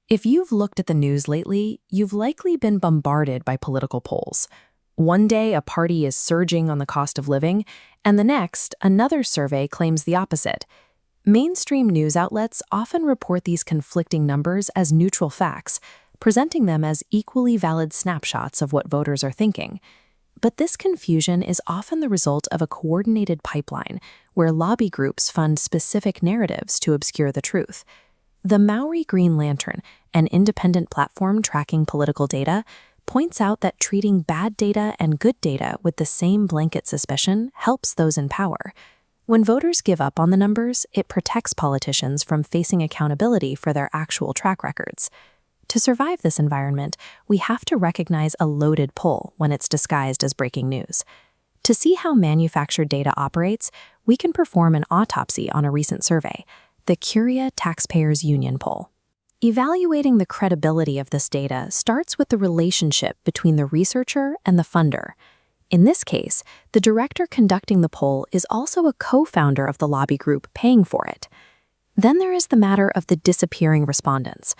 If you've looked at the news lately, you've likely been bombarded by political polls. One day, a party is surging on the cost of living, and the next, another survey claims the opposite. Mainstream news outlets often report these conflicting numbers as neutral facts, presenting them as equally valid snapshots of what voters are thinking. But this confusion is often the result of a coordinated pipeline where lobby groups fund specific narratives to obscure the truth. The Maori Green Lantern, an independent platform tracking political data, points out that treating bad data and good data with the same blanket suspicion helps those in power. When voters give up on the numbers, it protects politicians from facing accountability for their actual track records. To survive this environment, we have to recognize a loaded poll when it's disguised as breaking news. To see how manufactured data operates, we can perform an autopsy on a recent survey, the Curia Taxpayers Union poll. Evaluating the credibility of this data starts with the relationship between the researcher and the funder. In this case, the director conducting the poll is also a co-founder of the lobby group paying for it. Then there is the matter of the disappearing respondents.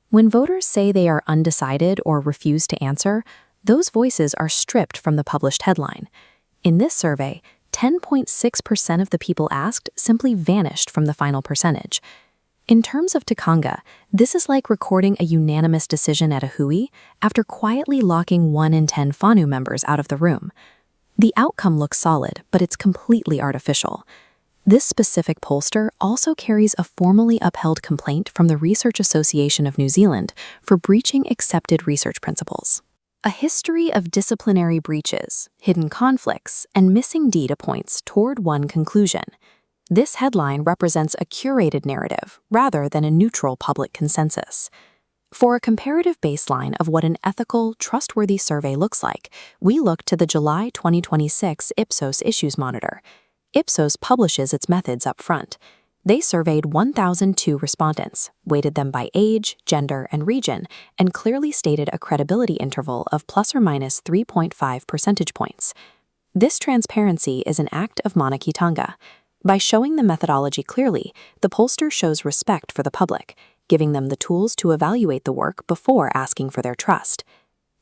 When voters say they are undecided or refuse to answer, those voices are stripped from the published headline. In this survey, 10.6% of the people asked simply vanished from the final percentage. In terms of Tikanga, this is like recording a unanimous decision at a hui after quietly locking 1 in 10 whānau members out of the room. The outcome looks solid, but it's completely artificial. This specific pollster also carries a formally upheld complaint from the Research Association of New Zealand for breaching accepted research principles. A history of disciplinary breaches, hidden conflicts, and missing data points toward one conclusion. This headline represents a curated narrative rather than a neutral public consensus. For a comparative baseline of what an ethical, trustworthy survey looks like, we look to the July 2026 Ipsos Issues Monitor. Ipsos publishes its methods up front. They surveyed 1,002 respondents, weighted them by age, gender, and region, and clearly stated a credibility interval of plus or minus 3.5 percentage points. This transparency is an act of mana kitanga. By showing the methodology clearly, the pollster shows respect for the public, giving them the tools to evaluate the work before asking for their trust.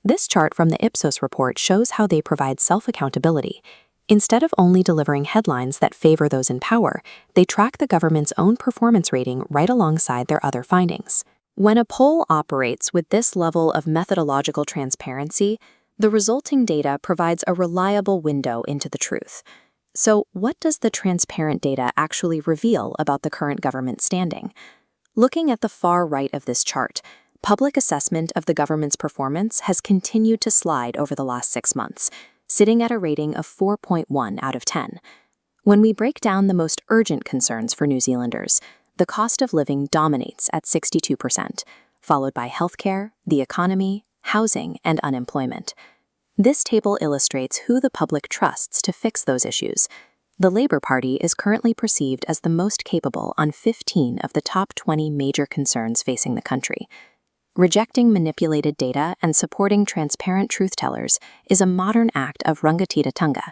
This chart from the Ipsos report shows how they provide self-accountability. Instead of only delivering headlines that favor those in power, they track the government's own performance rating right alongside their other findings. When a poll operates with this level of methodological transparency, the resulting data provides a reliable window into the truth. So, what does the transparent data actually reveal about the current government standing? Looking at the far right of this chart, public assessment of the government's performance has continued to slide over the last 6 months, sitting at a rating of 4.1 out of 10. When we break down the most urgent concerns for New Zealanders, the cost of living dominates at 62%, followed by healthcare, the economy, housing, and unemployment. This table illustrates who the public trusts to fix those issues. The Labour Party is currently perceived as the most capable on 15 of the top 20 major concerns facing the country. Rejecting manipulated data and supporting transparent truth-tellers is a modern act of rangatiratanga,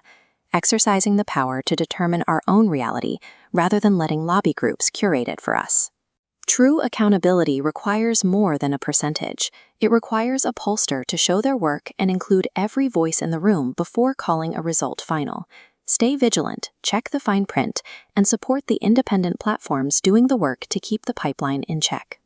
exercising the power to determine our own reality rather than letting lobby groups curate it for us. True accountability requires more than a percentage. It requires a pollster to show their work and include every voice in the room before calling a result final. Stay vigilant, check the fine print, and support the independent platforms doing the work to keep the pipeline in check.